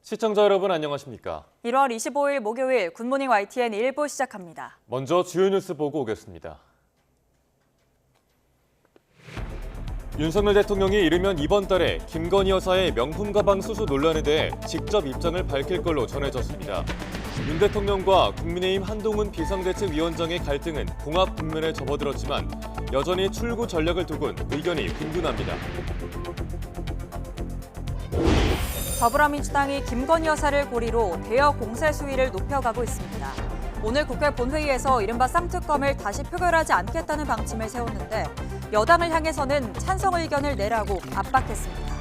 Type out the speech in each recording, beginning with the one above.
시청자 여러분 안녕하십니까? 1월 25일 목요일 굿모닝 YTN 1부 시작합니다. 먼저 주요 뉴스 보고 오겠습니다. 윤석열 대통령이 이르면 이번 달에 김건희 여사의 명품 가방 수수 논란에 대해 직접 입장을 밝힐 걸로 전해졌습니다. 윤 대통령과 국민의힘 한동훈 비상대책위원장의 갈등은 봉합 국면에 접어들었지만 여전히 출구 전략을 두곤 의견이 분분합니다. 더불어민주당이 김건희 여사를 고리로 대여 공세 수위를 높여가고 있습니다. 오늘 국회 본회의에서 이른바 쌍특검을 다시 표결하지 않겠다는 방침을 세웠는데 여당을 향해서는 찬성 의견을 내라고 압박했습니다.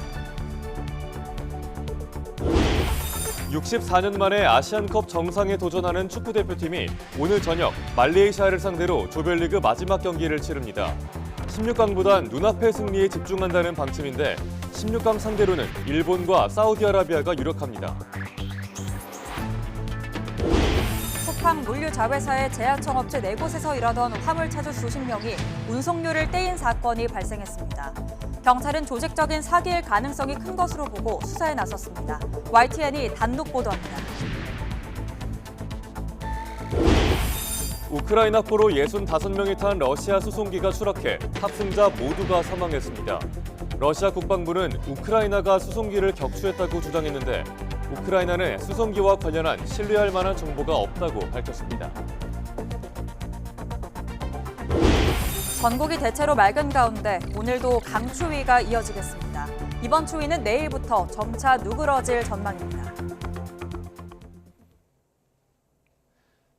64년 만에 아시안컵 정상에 도전하는 축구대표팀이 오늘 저녁 말레이시아를 상대로 조별리그 마지막 경기를 치릅니다. 16강보단 눈앞의 승리에 집중한다는 방침인데 16강 상대로는 일본과 사우디아라비아가 유력합니다. 쿠팡 물류자회사의 제약청업체 4곳에서 일하던 화물 차주 수십 명이 운송료를 떼인 사건이 발생했습니다. 경찰은 조직적인 사기일 가능성이 큰 것으로 보고 수사에 나섰습니다. YTN이 단독 보도합니다. 우크라이나 포로 65명이 탄 러시아 수송기가 추락해 탑승자 모두가 사망했습니다. 러시아 국방부는 우크라이나가 수송기를 격추했다고 주장했는데 우크라이나는 수송기와 관련한 신뢰할 만한 정보가 없다고 밝혔습니다. 전국이 대체로 맑은 가운데 오늘도 강추위가 이어지겠습니다. 이번 추위는 내일부터 점차 누그러질 전망입니다.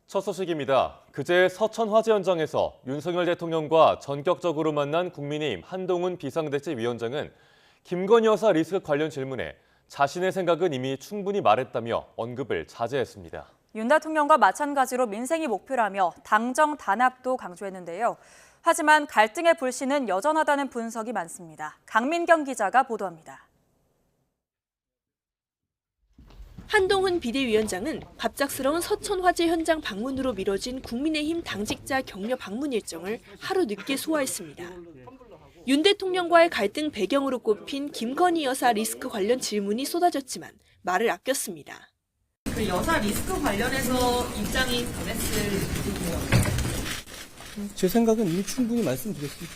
첫 소식입니다. 그제 서천 화재 현장에서 윤석열 대통령과 전격적으로 만난 국민의힘 한동훈 비상대책위원장은 김건희 여사 리스크 관련 질문에 자신의 생각은 이미 충분히 말했다며 언급을 자제했습니다. 윤 대통령과 마찬가지로 민생이 목표라며 당정 단합도 강조했는데요. 하지만 갈등의 불씨는 여전하다는 분석이 많습니다. 강민경 기자가 보도합니다. 한동훈 비대위원장은 갑작스러운 서천 화재 현장 방문으로 미뤄진 국민의힘 당직자 격려 방문 일정을 하루 늦게 소화했습니다. 윤 대통령과의 갈등 배경으로 꼽힌 김건희 여사 리스크 관련 질문이 쏟아졌지만 말을 아꼈습니다. 그 여사 리스크 관련해서 입장이 변했을 제 생각은 이미 충분히 말씀드렸습니다.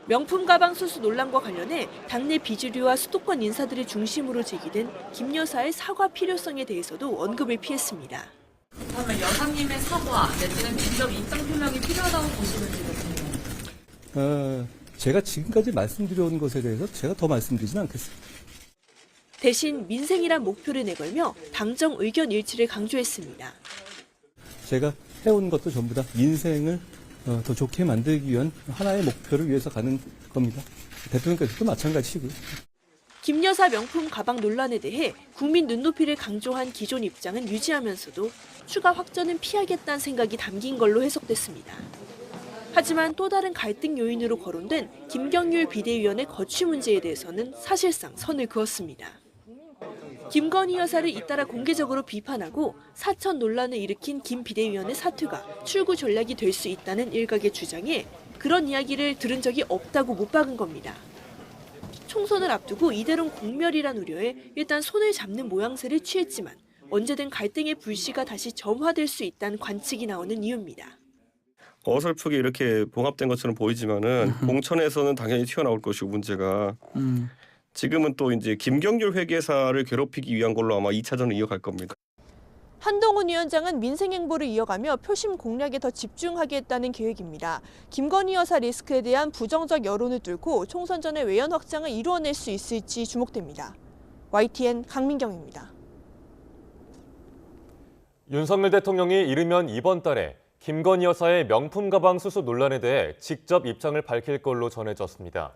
명품 가방 수수 논란과 관련해 당내 비주류와 수도권 인사들의 중심으로 제기된 김 여사의 사과 필요성에 대해서도 언급을 피했습니다. 그러면 여사님의 사과 내지는 직접 입장 표명이 필요하다고 보시는지 제가 지금까지 말씀드려온 것에 대해서 제가 더 말씀드리지는 않겠습니다. 대신 민생이란 목표를 내걸며 당정 의견 일치를 강조했습니다. 제가 해온 것도 전부 다 민생을 더 좋게 만들기 위한 하나의 목표를 위해서 가는 겁니다. 대통령께서도 마찬가지고요. 김 여사 명품 가방 논란에 대해 국민 눈높이를 강조한 기존 입장은 유지하면서도 추가 확전은 피하겠다는 생각이 담긴 걸로 해석됐습니다. 하지만 또 다른 갈등 요인으로 거론된 김경률 비대위원의 거취 문제에 대해서는 사실상 선을 그었습니다. 김건희 여사를 잇따라 공개적으로 비판하고 사천 논란을 일으킨 김 비대위원의 사퇴가 출구 전략이 될 수 있다는 일각의 주장에 그런 이야기를 들은 적이 없다고 못 박은 겁니다. 총선을 앞두고 이대론 공멸이란 우려에 일단 손을 잡는 모양새를 취했지만 언제든 갈등의 불씨가 다시 점화될 수 있다는 관측이 나오는 이유입니다. 어설프게 이렇게 봉합된 것처럼 보이지만은 공천에서는 당연히 튀어나올 것이고 문제가 지금은 또 이제 김경률 회계사를 괴롭히기 위한 걸로 아마 2차전을 이어갈 겁니다. 한동훈 위원장은 민생 행보를 이어가며 표심 공략에 더 집중하겠다는 계획입니다. 김건희 여사 리스크에 대한 부정적 여론을 뚫고 총선 전에 외연 확장을 이루어낼 수 있을지 주목됩니다. YTN 강민경입니다. 윤석열 대통령이 이르면 이번 달에 김건희 여사의 명품 가방 수수 논란에 대해 직접 입장을 밝힐 걸로 전해졌습니다.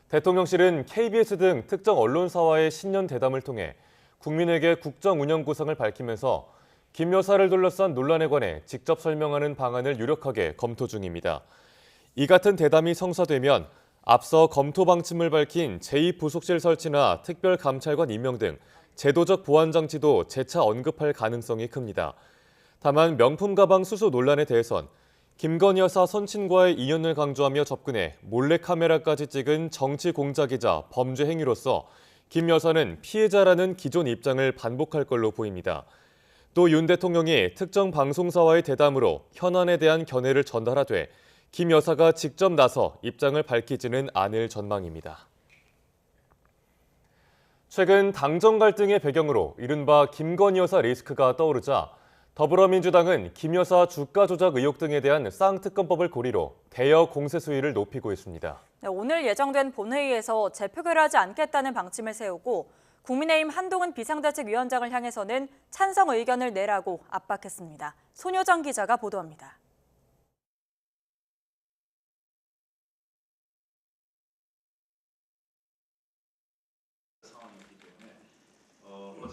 대통령실은 KBS 등 특정 언론사와의 신년 대담을 통해 국민에게 국정 운영 구상을 밝히면서 김 여사를 둘러싼 논란에 관해 직접 설명하는 방안을 유력하게 검토 중입니다. 이 같은 대담이 성사되면 앞서 검토 방침을 밝힌 제2부속실 설치나 특별감찰관 임명 등 제도적 보완 장치도 재차 언급할 가능성이 큽니다. 다만 명품 가방 수수 논란에 대해선 김건희 여사 선친과의 인연을 강조하며 접근해 몰래카메라까지 찍은 정치 공작이자 범죄 행위로서 김 여사는 피해자라는 기존 입장을 반복할 걸로 보입니다. 또 윤 대통령이 특정 방송사와의 대담으로 현안에 대한 견해를 전달하되 김 여사가 직접 나서 입장을 밝히지는 않을 전망입니다. 최근 당정 갈등의 배경으로 이른바 김건희 여사 리스크가 떠오르자 더불어민주당은 김 여사 주가 조작 의혹 등에 대한 쌍특검법을 고리로 대여 공세 수위를 높이고 있습니다. 오늘 예정된 본회의에서 재표결을 하지 않겠다는 방침을 세우고 국민의힘 한동훈 비상대책위원장을 향해서는 찬성 의견을 내라고 압박했습니다. 손효정 기자가 보도합니다.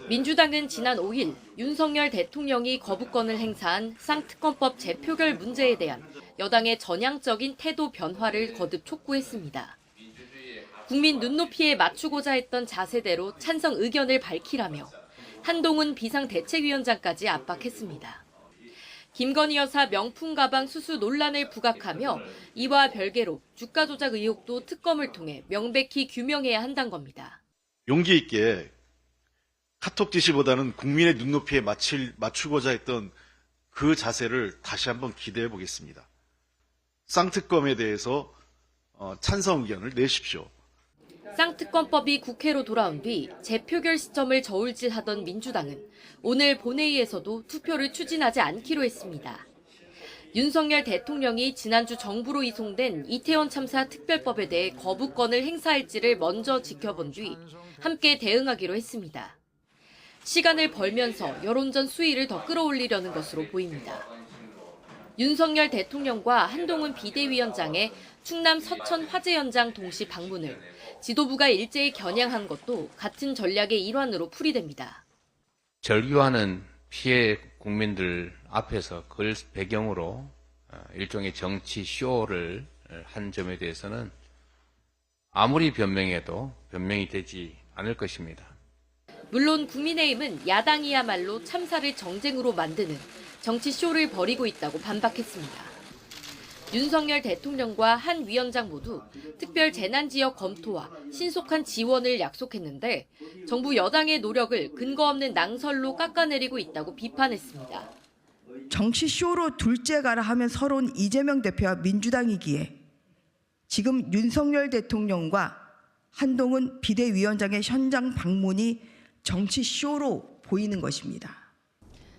민주당은 지난 5일 윤석열 대통령이 거부권을 행사한 쌍특검법 재표결 문제에 대한 여당의 전향적인 태도 변화를 거듭 촉구했습니다. 국민 눈높이에 맞추고자 했던 자세대로 찬성 의견을 밝히라며 한동훈 비상대책위원장까지 압박했습니다. 김건희 여사 명품 가방 수수 논란을 부각하며 이와 별개로 주가 조작 의혹도 특검을 통해 명백히 규명해야 한다는 겁니다. 용기 있게 카톡 지시보다는 국민의 눈높이에 맞추고자 했던 그 자세를 다시 한번 기대해 보겠습니다. 쌍특검에 대해서 찬성 의견을 내십시오. 쌍특검법이 국회로 돌아온 뒤 재표결 시점을 저울질하던 민주당은 오늘 본회의에서도 투표를 추진하지 않기로 했습니다. 윤석열 대통령이 지난주 정부로 이송된 이태원 참사 특별법에 대해 거부권을 행사할지를 먼저 지켜본 뒤 함께 대응하기로 했습니다. 시간을 벌면서 여론전 수위를 더 끌어올리려는 것으로 보입니다. 윤석열 대통령과 한동훈 비대위원장의 충남 서천 화재 현장 동시 방문을 지도부가 일제히 겨냥한 것도 같은 전략의 일환으로 풀이됩니다. 절규하는 피해 국민들 앞에서 그걸 배경으로 일종의 정치 쇼를 한 점에 대해서는 아무리 변명해도 변명이 되지 않을 것입니다. 물론 국민의힘은 야당이야말로 참사를 정쟁으로 만드는 정치 쇼를 벌이고 있다고 반박했습니다. 윤석열 대통령과 한 위원장 모두 특별 재난지역 검토와 신속한 지원을 약속했는데 정부 여당의 노력을 근거 없는 낭설로 깎아내리고 있다고 비판했습니다. 정치 쇼로 둘째 가라 하면 서러운 이재명 대표와 민주당이기에 지금 윤석열 대통령과 한동훈 비대위원장의 현장 방문이 정치 쇼로 보이는 것입니다.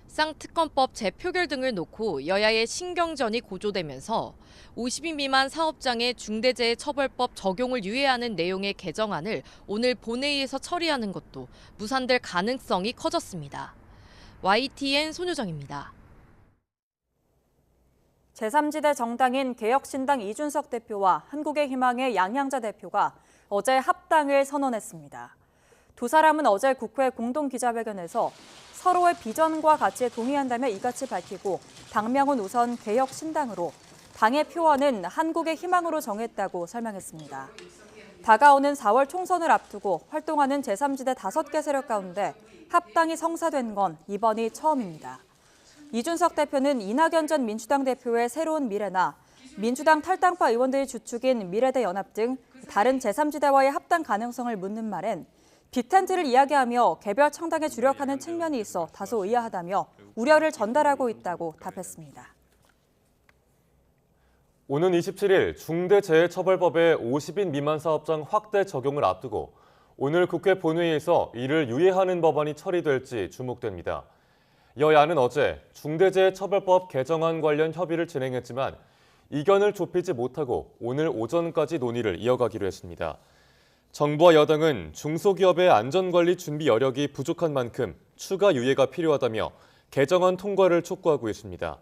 쌍특검법 재표결 등을 놓고 여야의 신경전이 고조되면서 50인 미만 사업장의 중대재해처벌법 적용을 유예하는 내용의 개정안을 오늘 본회의에서 처리하는 것도 무산될 가능성이 커졌습니다. YTN 손효정입니다. 제3지대 정당인 개혁신당 이준석 대표와 한국의 희망의 양양자 대표가 어제 합당을 선언했습니다. 두 사람은 어제 국회 공동기자회견에서 서로의 비전과 가치에 동의한다며 이같이 밝히고 당명은 우선 개혁신당으로 당의 표어는 한국의 희망으로 정했다고 설명했습니다. 다가오는 4월 총선을 앞두고 활동하는 제3지대 5개 세력 가운데 합당이 성사된 건 이번이 처음입니다. 이준석 대표는 이낙연 전 민주당 대표의 새로운 미래나 민주당 탈당파 의원들이 주축인 미래대 연합 등 다른 제3지대와의 합당 가능성을 묻는 말엔 빅텐트를 이야기하며 개별 창당에 주력하는 측면이 있어 다소 의아하다며 우려를 전달하고 있다고 답했습니다. 오는 27일 중대재해처벌법의 50인 미만 사업장 확대 적용을 앞두고 오늘 국회 본회의에서 이를 유예하는 법안이 처리될지 주목됩니다. 여야는 어제 중대재해처벌법 개정안 관련 협의를 진행했지만 이견을 좁히지 못하고 오늘 오전까지 논의를 이어가기로 했습니다. 정부와 여당은 중소기업의 안전관리 준비 여력이 부족한 만큼 추가 유예가 필요하다며 개정안 통과를 촉구하고 있습니다.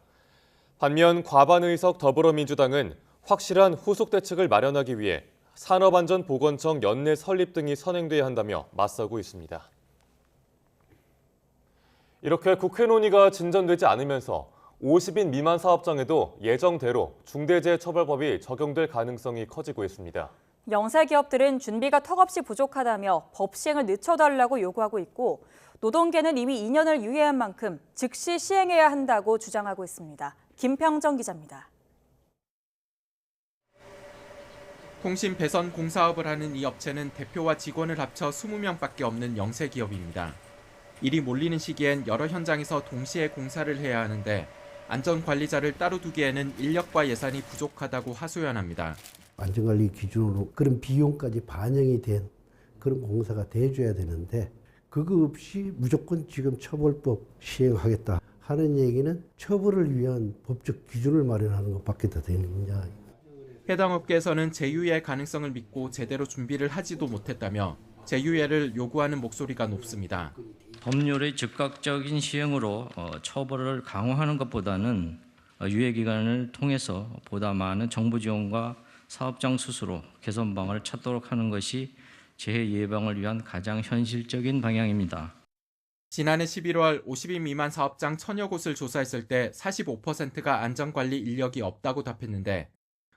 반면 과반의석 더불어민주당은 확실한 후속 대책을 마련하기 위해 산업안전보건청 연내 설립 등이 선행돼야 한다며 맞서고 있습니다. 이렇게 국회 논의가 진전되지 않으면서 50인 미만 사업장에도 예정대로 중대재해처벌법이 적용될 가능성이 커지고 있습니다. 영세 기업들은 준비가 턱없이 부족하다며 법 시행을 늦춰달라고 요구하고 있고 노동계는 이미 2년을 유예한 만큼 즉시 시행해야 한다고 주장하고 있습니다. 김평정 기자입니다. 통신 배선 공사업을 하는 이 업체는 대표와 직원을 합쳐 20명밖에 없는 영세 기업입니다. 일이 몰리는 시기엔 여러 현장에서 동시에 공사를 해야 하는데 안전관리자를 따로 두기에는 인력과 예산이 부족하다고 하소연합니다. 안전관리 기준으로 그런 비용까지 반영이 된 그런 공사가 돼줘야 되는데 그거 없이 무조건 지금 처벌법 시행하겠다 하는 얘기는 처벌을 위한 법적 기준을 마련하는 것밖에 더 되느냐. 해당 업계에서는 제휴의 가능성을 믿고 제대로 준비를 하지도 못했다며 제휴회를 요구하는 목소리가 높습니다. 법률의 즉각적인 시행으로 처벌을 강화하는 것보다는 유예 기간을 통해서 보다 많은 정부 지원과 사업장 수수로 개선 방안을 찾도록 하는 것이 재해 예방을 위한 가장 현실적인 방향입니다. 지난해 11월 50인 미만 사업장 1000여 곳을 조사했을 때 45%가 안전관리 인력이 없다고 답했는데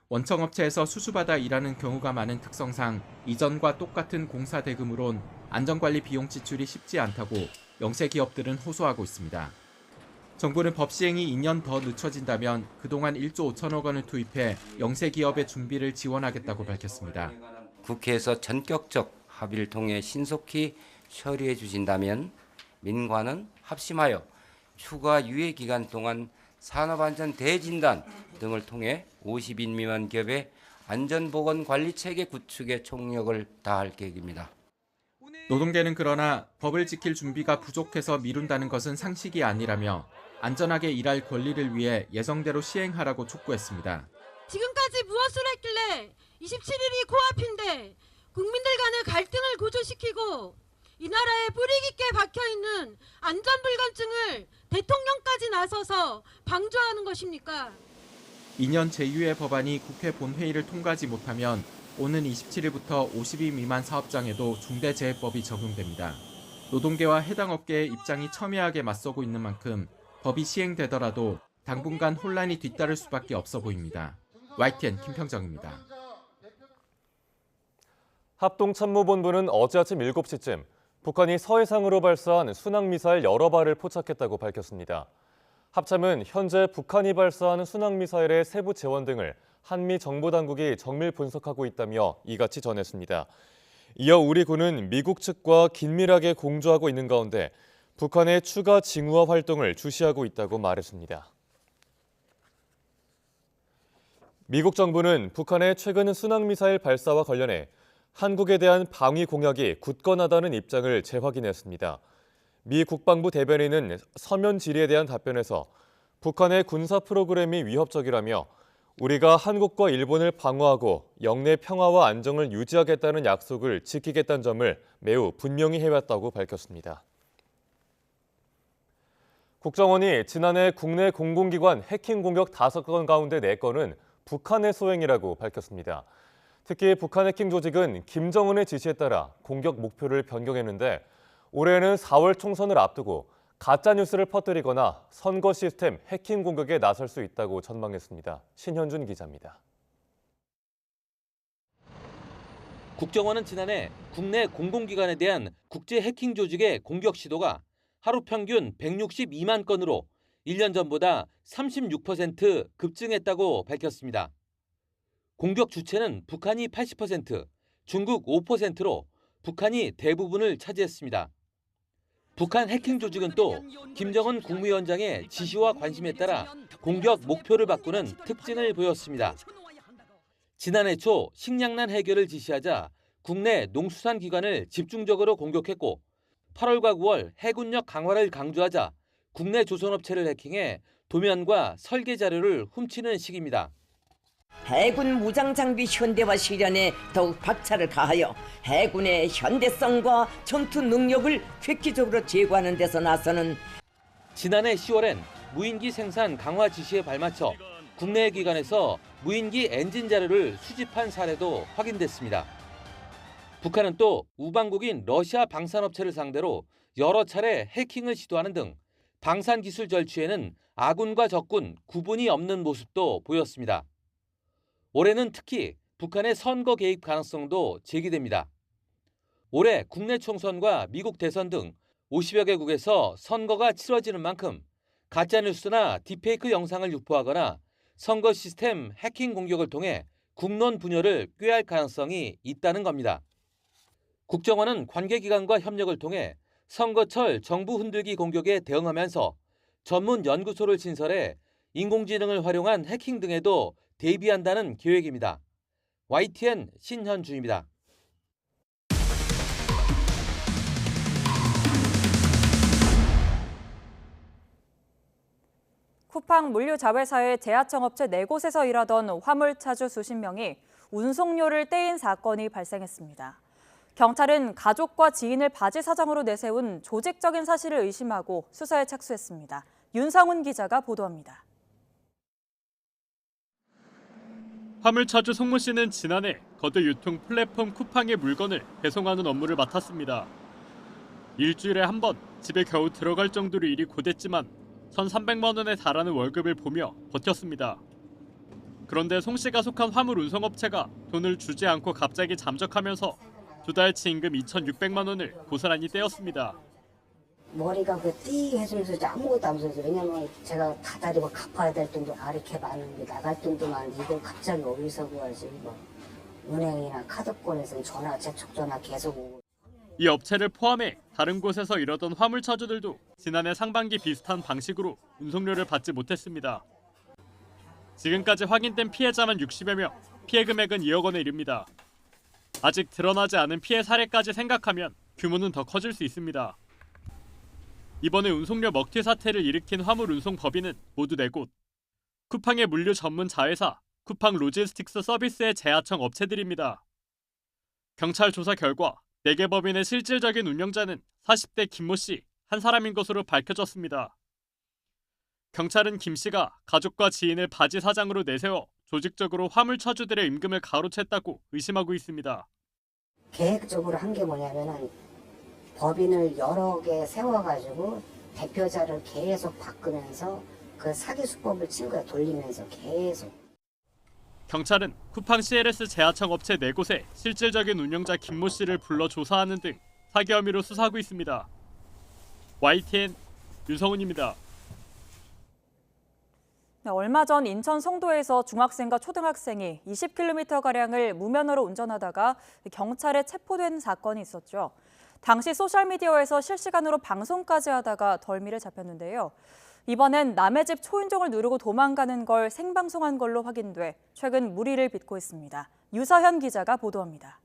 원청업체에서 수수받아 일하는 경우가 많은 특성상 이전과 똑같은 공사 대금으론 안전관리 비용 지출이 쉽지 않다고 영세 기업들은 호소하고 있습니다. 정부는 법 시행이 2년 더 늦춰진다면 그동안 1조 5천억 원을 투입해 영세 기업의 준비를 지원하겠다고 밝혔습니다. 국회에서 전격적 합의를 통해 신속히 처리해 주신다면 민관은 합심하여 추가 유예 기간 동안 산업안전 대진단 등을 통해 50인 미만 기업의 안전보건관리체계 구축에 총력을 다할 계획입니다. 노동계는 그러나 법을 지킬 준비가 부족해서 미룬다는 것은 상식이 아니라며 안전하게 일할 권리를 위해 예정대로 시행하라고 촉구했습니다. 지금까지 무엇을 했길래 27일이 코앞인데 국민들 간의 갈등을 고조시키고 이 나라에 뿌리 깊게 박혀있는 안전불감증을 대통령까지 나서서 방조하는 것입니까? 2년 제휴의 법안이 국회 본회의를 통과하지 못하면 오는 27일부터 50인 미만 사업장에도 중대재해법이 적용됩니다. 노동계와 해당 업계의 입장이 첨예하게 맞서고 있는 만큼 법이 시행되더라도 당분간 혼란이 뒤따를 수밖에 없어 보입니다. YTN 김평정입니다. 합동참모본부는 어제 아침 7시쯤 북한이 서해상으로 발사한 순항미사일 여러 발을 포착했다고 밝혔습니다. 합참은 현재 북한이 발사한 순항미사일의 세부 재원 등을 한미 정보당국이 정밀 분석하고 있다며 이같이 전했습니다. 이어 우리 군은 미국 측과 긴밀하게 공조하고 있는 가운데 북한의 추가 징후화 활동을 주시하고 있다고 말했습니다. 미국 정부는 북한의 최근 순항미사일 발사와 관련해 한국에 대한 방위 공약이 굳건하다는 입장을 재확인했습니다. 미 국방부 대변인은 서면 질의에 대한 답변에서 북한의 군사 프로그램이 위협적이라며 우리가 한국과 일본을 방어하고 영내 평화와 안정을 유지하겠다는 약속을 지키겠다는 점을 매우 분명히 해왔다고 밝혔습니다. 국정원이 지난해 국내 공공기관 해킹 공격 5건 가운데 4건은 북한의 소행이라고 밝혔습니다. 특히 북한 해킹 조직은 김정은의 지시에 따라 공격 목표를 변경했는데 올해는 4월 총선을 앞두고 가짜뉴스를 퍼뜨리거나 선거 시스템 해킹 공격에 나설 수 있다고 전망했습니다. 신현준 기자입니다. 국정원은 지난해 국내 공공기관에 대한 국제 해킹 조직의 공격 시도가 하루 평균 162만 건으로 1년 전보다 36% 급증했다고 밝혔습니다. 공격 주체는 북한이 80%, 중국 5%로 북한이 대부분을 차지했습니다. 북한 해킹 조직은 또 김정은 국무위원장의 지시와 관심에 따라 공격 목표를 바꾸는 특징을 보였습니다. 지난해 초 식량난 해결을 지시하자 국내 농수산기관을 집중적으로 공격했고 8월과 9월 해군력 강화를 강조하자 국내 조선업체를 해킹해 도면과 설계 자료를 훔치는 시기입니다. 해군 무장장비 현대화 실현에 더욱 박차를 가하여 해군의 현대성과 전투 능력을 획기적으로 제고하는 데서 나서는 지난해 10월엔 무인기 생산 강화 지시에 발맞춰 국내 기관에서 무인기 엔진 자료를 수집한 사례도 확인됐습니다. 북한은 또 우방국인 러시아 방산업체를 상대로 여러 차례 해킹을 시도하는 등 방산기술 절취에는 아군과 적군 구분이 없는 모습도 보였습니다. 올해는 특히 북한의 선거 개입 가능성도 제기됩니다. 올해 국내 총선과 미국 대선 등 50여 개국에서 선거가 치러지는 만큼 가짜뉴스나 딥페이크 영상을 유포하거나 선거 시스템 해킹 공격을 통해 국론 분열을 꾀할 가능성이 있다는 겁니다. 국정원은 관계기관과 협력을 통해 선거철 정부 흔들기 공격에 대응하면서 전문 연구소를 신설해 인공지능을 활용한 해킹 등에도 대비한다는 계획입니다. YTN 신현주입니다. 쿠팡 물류자회사의 제하청 업체 4곳에서 일하던 화물차주 수십 명이 운송료를 떼인 사건이 발생했습니다. 경찰은 가족과 지인을 바지 사장으로 내세운 조직적인 사실을 의심하고 수사에 착수했습니다. 윤상훈 기자가 보도합니다. 화물차주 송모 씨는 지난해 거드 유통 플랫폼 쿠팡의 물건을 배송하는 업무를 맡았습니다. 일주일에 한 번 집에 겨우 들어갈 정도로 일이 고됐지만 1,300만 원에 달하는 월급을 보며 버텼습니다. 그런데 송 씨가 속한 화물 운송업체가 돈을 주지 않고 갑자기 잠적하면서 2달치 임금 2,600만 원을 고스란히 떼었습니다. 머리가 띠 해주면서 아무것도 안 써서 왜냐면 제가 다다리고 갚아야 될 돈도 아리케 많은데 나갈 돈도 많은데 이걸 갑자기 어디서 구하지? 뭐 은행이나 카드권에서 전화 재촉 전화 계속 오고. 이 업체를 포함해 다른 곳에서 일하던 화물차주들도 지난해 상반기 비슷한 방식으로 운송료를 받지 못했습니다. 지금까지 확인된 피해자만 60여 명, 피해 금액은 2억 원에 이릅니다. 아직 드러나지 않은 피해 사례까지 생각하면 규모는 더 커질 수 있습니다. 이번에 운송료 먹튀 사태를 일으킨 화물운송법인은 모두 4곳. 쿠팡의 물류 전문 자회사 쿠팡 로지스틱스 서비스의 제하청 업체들입니다. 경찰 조사 결과 4개 법인의 실질적인 운영자는 40대 김모 씨 한 사람인 것으로 밝혀졌습니다. 경찰은 김 씨가 가족과 지인을 바지 사장으로 내세워 조직적으로 화물차주들의 임금을 가로챘다고 의심하고 있습니다. 계획적으로 한 게 뭐냐면은 법인을 여러 개 세워가지고 대표자를 계속 바꾸면서 그 사기 수법을 친구가 돌리면서 계속. 경찰은 쿠팡 CLS 제하청 업체 4곳의 실질적인 운영자 김모 씨를 불러 조사하는 등 사기 혐의로 수사하고 있습니다. YTN 윤성훈입니다. 얼마 전 인천 송도에서 중학생과 초등학생이 20km가량을 무면허로 운전하다가 경찰에 체포된 사건이 있었죠. 당시 소셜미디어에서 실시간으로 방송까지 하다가 덜미를 잡혔는데요. 이번엔 남의 집 초인종을 누르고 도망가는 걸 생방송한 걸로 확인돼 최근 물의를 빚고 있습니다. 유서현 기자가 보도합니다.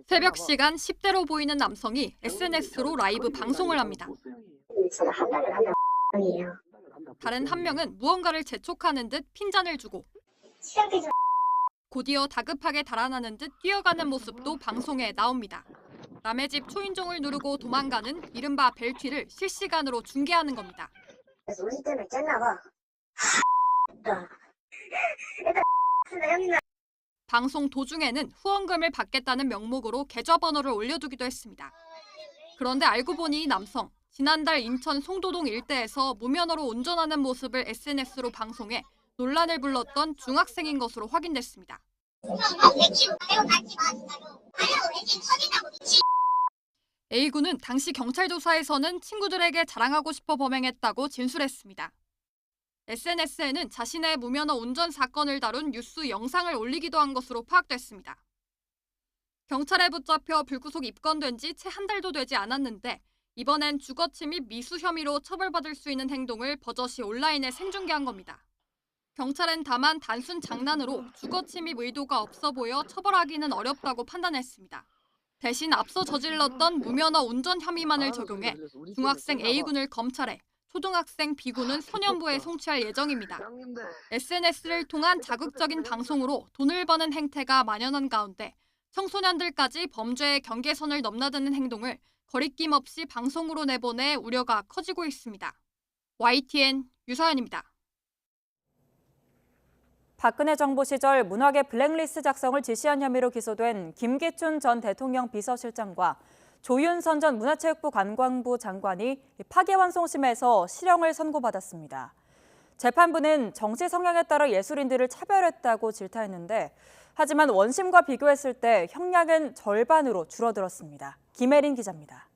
새벽 시간 10대로 보이는 남성이 SNS로 라이브 방송을 합니다. 다른 한 명은 무언가를 재촉하는 듯 핀잔을 주고 곧이어 다급하게 달아나는 듯 뛰어가는 모습도 방송에 나옵니다. 남의 집 초인종을 누르고 도망가는 이른바 벨튀를 실시간으로 중계하는 겁니다. 우리 때문에 쨌나 봐. 방송 도중에는 후원금을 받겠다는 명목으로 계좌번호를 올려두기도 했습니다. 그런데 알고 보니 이 남성, 지난달 인천 송도동 일대에서 무면허로 운전하는 모습을 SNS로 방송해 논란을 불렀던 중학생인 것으로 확인됐습니다. A군은 당시 경찰 조사에서는 친구들에게 자랑하고 싶어 범행했다고 진술했습니다. SNS에는 자신의 무면허 운전 사건을 다룬 뉴스 영상을 올리기도 한 것으로 파악됐습니다. 경찰에 붙잡혀 불구속 입건된 지 채 한 달도 되지 않았는데 이번엔 주거침 및 미수 혐의로 처벌받을 수 있는 행동을 버젓이 온라인에 생중계한 겁니다. 경찰은 다만 단순 장난으로 주거침입 의도가 없어 보여 처벌하기는 어렵다고 판단했습니다. 대신 앞서 저질렀던 무면허 운전 혐의만을 적용해 중학생 A군을 검찰에, 초등학생 B군은 소년부에 송치할 예정입니다. SNS를 통한 자극적인 방송으로 돈을 버는 행태가 만연한 가운데 청소년들까지 범죄의 경계선을 넘나드는 행동을 거리낌 없이 방송으로 내보내 우려가 커지고 있습니다. YTN 유서연입니다. 박근혜 정부 시절 문학의 블랙리스트 작성을 지시한 혐의로 기소된 김기춘 전 대통령 비서실장과 조윤선 전 문화체육부 관광부 장관이 파기환송심에서 실형을 선고받았습니다. 재판부는 정치 성향에 따라 예술인들을 차별했다고 질타했는데 하지만 원심과 비교했을 때 형량은 절반으로 줄어들었습니다. 김혜린 기자입니다.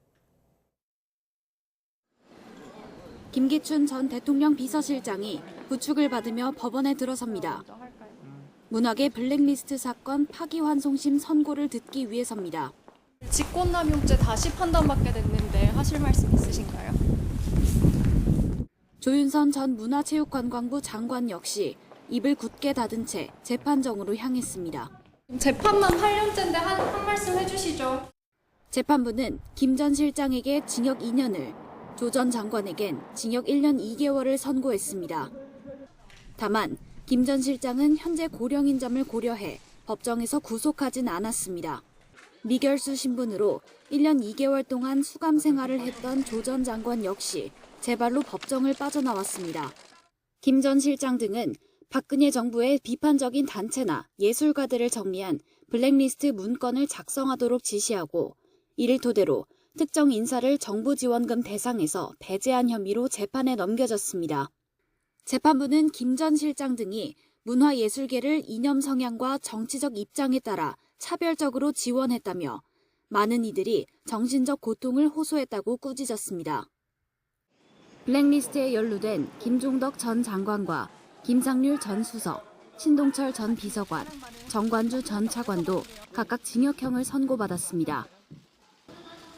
김기춘 전 대통령 비서실장이 부축을 받으며 법원에 들어섭니다. 문학의 블랙리스트 사건 파기환송심 선고를 듣기 위해서입니다. 직권남용죄 다시 판단받게 됐는데 하실 말씀 있으신가요? 조윤선 전 문화체육관광부 장관 역시 입을 굳게 닫은 채 재판정으로 향했습니다. 재판만 8년째인데 한 말씀 해주시죠. 재판부는 김 전 실장에게 징역 2년을, 조 전 장관에겐 징역 1년 2개월을 선고했습니다. 다만 김 전 실장은 현재 고령인 점을 고려해 법정에서 구속하진 않았습니다. 미결수 신분으로 1년 2개월 동안 수감 생활을 했던 조 전 장관 역시 재발로 법정을 빠져나왔습니다. 김 전 실장 등은 박근혜 정부의 비판적인 단체나 예술가들을 정리한 블랙리스트 문건을 작성하도록 지시하고 이를 토대로 특정 인사를 정부 지원금 대상에서 배제한 혐의로 재판에 넘겨졌습니다. 재판부는 김 전 실장 등이 문화예술계를 이념 성향과 정치적 입장에 따라 차별적으로 지원했다며 많은 이들이 정신적 고통을 호소했다고 꾸짖었습니다. 블랙리스트에 연루된 김종덕 전 장관과 김상률 전 수석, 신동철 전 비서관, 정관주 전 차관도 각각 징역형을 선고받았습니다.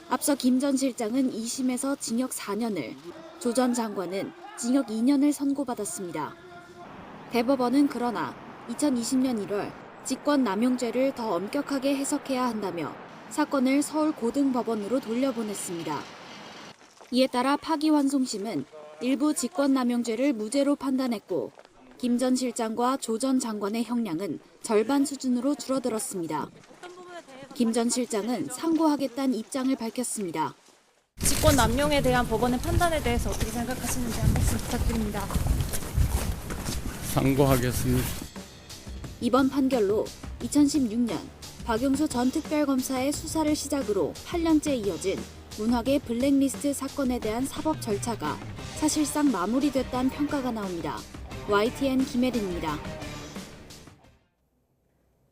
앞서 김 전 실장은 2심에서 징역 4년을, 조 전 장관은 징역 2년을 선고받았습니다. 대법원은 그러나 2020년 1월 직권남용죄를 더 엄격하게 해석해야 한다며 사건을 서울고등법원으로 돌려보냈습니다. 이에 따라 파기환송심은 일부 직권남용죄를 무죄로 판단했고 김 전 실장과 조 전 장관의 형량은 절반 수준으로 줄어들었습니다. 김 전 실장은 상고하겠다는 입장을 밝혔습니다. 직권남용에 대한 법원의 판단에 대해서 어떻게 생각하시는지 한 말씀 부탁드립니다. 상고하겠습니다. 이번 판결로 2016년 박용수 전 특별검사의 수사를 시작으로 8년째 이어진 문학의 블랙리스트 사건에 대한 사법 절차가 사실상 마무리됐다는 평가가 나옵니다. YTN 김혜린입니다.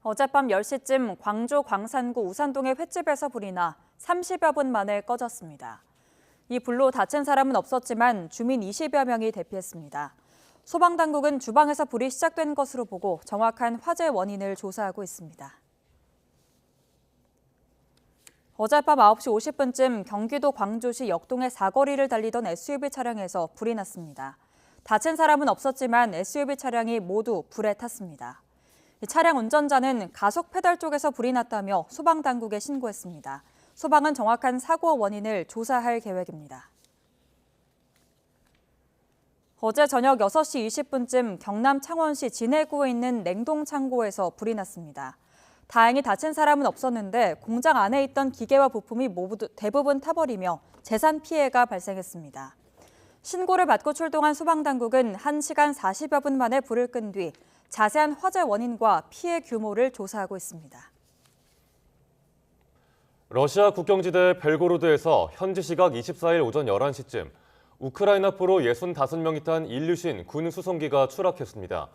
어젯밤 10시쯤 광주 광산구 우산동의 횟집에서 불이 나 30여 분 만에 꺼졌습니다. 이 불로 다친 사람은 없었지만 주민 20여 명이 대피했습니다. 소방당국은 주방에서 불이 시작된 것으로 보고 정확한 화재 원인을 조사하고 있습니다. 어젯밤 9시 50분쯤 경기도 광주시 역동의 사거리를 달리던 SUV 차량에서 불이 났습니다. 다친 사람은 없었지만 SUV 차량이 모두 불에 탔습니다. 차량 운전자는 가속 페달 쪽에서 불이 났다며 소방당국에 신고했습니다. 소방은 정확한 사고 원인을 조사할 계획입니다. 어제 저녁 6시 20분쯤 경남 창원시 진해구에 있는 냉동창고에서 불이 났습니다. 다행히 다친 사람은 없었는데 공장 안에 있던 기계와 부품이 대부분 타버리며 재산 피해가 발생했습니다. 신고를 받고 출동한 소방당국은 1시간 40여 분 만에 불을 끈 뒤 자세한 화재 원인과 피해 규모를 조사하고 있습니다. 러시아 국경지대 벨고로드에서 현지 시각 24일 오전 11시쯤 우크라이나 포로 65명이 탄 일류신 군 수송기가 추락했습니다.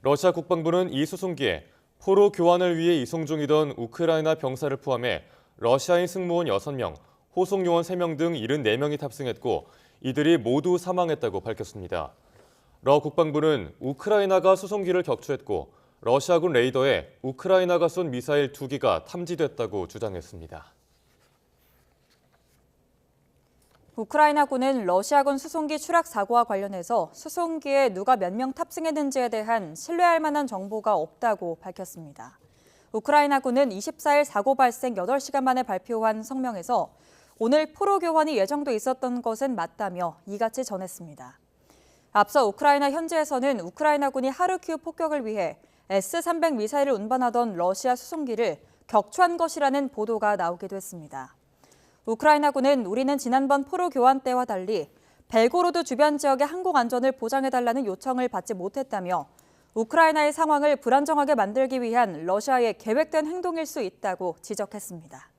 러시아 국방부는 이 수송기에 포로 교환을 위해 이송 중이던 우크라이나 병사를 포함해 러시아인 승무원 6명, 호송 요원 3명 등 74명이 탑승했고 이들이 모두 사망했다고 밝혔습니다. 러 국방부는 우크라이나가 수송기를 격추했고 러시아군 레이더에 우크라이나가 쏜 미사일 2기가 탐지됐다고 주장했습니다. 우크라이나군은 러시아군 수송기 추락 사고와 관련해서 수송기에 누가 몇 명 탑승했는지에 대한 신뢰할 만한 정보가 없다고 밝혔습니다. 우크라이나군은 24일 사고 발생 8시간 만에 발표한 성명에서 오늘 포로 교환이 예정돼 있었던 것은 맞다며 이같이 전했습니다. 앞서 우크라이나 현지에서는 우크라이나군이 하르키우 폭격을 위해 S-300 미사일을 운반하던 러시아 수송기를 격추한 것이라는 보도가 나오기도 했습니다. 우크라이나군은 우리는 지난번 포로 교환 때와 달리 벨고로드 주변 지역의 항공 안전을 보장해달라는 요청을 받지 못했다며 우크라이나의 상황을 불안정하게 만들기 위한 러시아의 계획된 행동일 수 있다고 지적했습니다.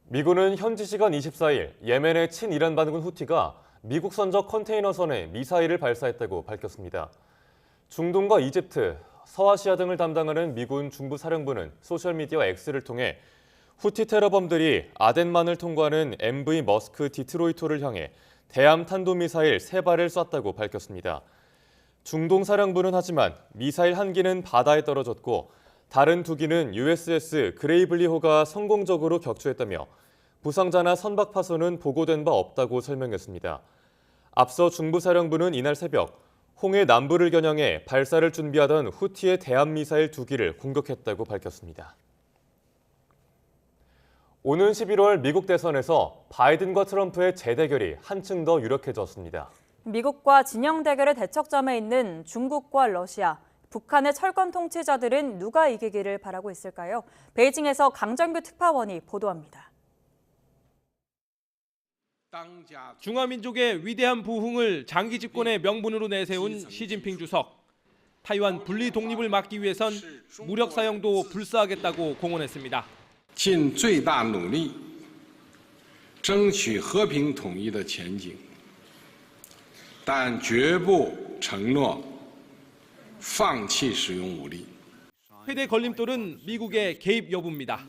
미군은 현지 시간 24일 예멘의 친이란 반군 후티가 미국 선적 컨테이너선에 미사일을 발사했다고 밝혔습니다. 중동과 이집트, 서아시아 등을 담당하는 미군 중부사령부는 소셜미디어 X를 통해 후티 테러범들이 아덴만을 통과하는 MV 머스크 디트로이토를 향해 대함 탄도미사일 3발을 쐈다고 밝혔습니다. 중동사령부는 하지만 미사일 1기는 바다에 떨어졌고 다른 2기는 USS 그레이블리호가 성공적으로 격추했다며 부상자나 선박 파손은 보고된 바 없다고 설명했습니다. 앞서 중부사령부는 이날 새벽 홍해 남부를 겨냥해 발사를 준비하던 후티의 대함미사일 2기를 공격했다고 밝혔습니다. 오는 11월 미국 대선에서 바이든과 트럼프의 재대결이 한층 더 유력해졌습니다. 미국과 진영 대결의 대척점에 있는 중국과 러시아, 북한의 철권 통치자들은 누가 이기기를 바라고 있을까요? 베이징에서 강정규 특파원이 보도합니다. 중화민족의 위대한 부흥을 장기 집권의 명분으로 내세운 시진핑 주석. 타이완 분리 독립을 막기 위해선 무력 사용도 불사하겠다고 공언했습니다. 尽最大努力争取和平统一的前景，但绝不承诺放弃使用武力。 최대 걸림돌은 미국의 개입 여부입니다.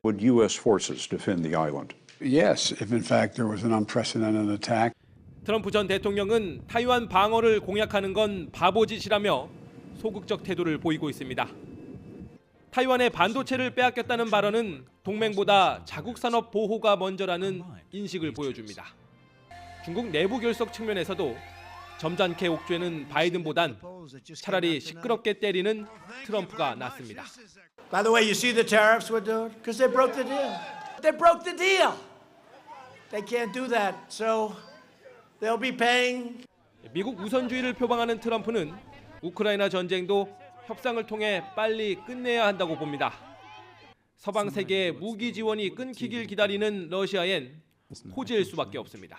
Would U.S. forces defend the island? Yes, if in fact there was an unprecedented attack. 트럼프 전 대통령은 타이완 방어를 공약하는 건 바보짓이라며 소극적 태도를 보이고 있습니다. 타이완의 반도체를 빼앗겼다는 발언은 동맹보다 자국 산업 보호가 먼저라는 인식을 보여줍니다. 중국 내부 결속 측면에서도 점잖게 옥죄는 바이든보단 차라리 시끄럽게 때리는 트럼프가 낫습니다. By the way, you see the tariffs we're doing? Because they broke the deal. They broke the deal. They can't do that, so they'll be paying. 미국 우선주의를 표방하는 트럼프는 우크라이나 전쟁도 협상을 통해 빨리 끝내야 한다고 봅니다. 서방 세계의 무기 지원이 끊기길 기다리는 러시아엔 호재일 수밖에 없습니다.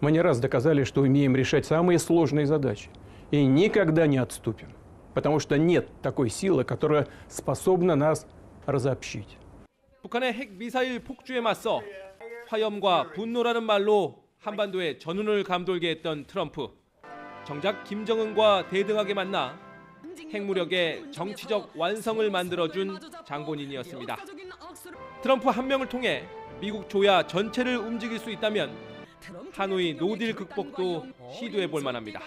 Мы не раз доказали, что умеем решать самые сложные задачи и никогда не отступим, потому что нет такой силы, которая способна нас разобщить. 북한의 핵 미사일 폭주에 맞서 화염과 분노라는 말로 한반도의 전운을 감돌게 했던 트럼프. 정작 김정은과 대등하게 만나 핵무력의 정치적 완성을 만들어준 장본인이었습니다. 트럼프 한 명을 통해 미국 조야 전체를 움직일 수 있다면 하노이 노딜 극복도 시도해 볼 만합니다.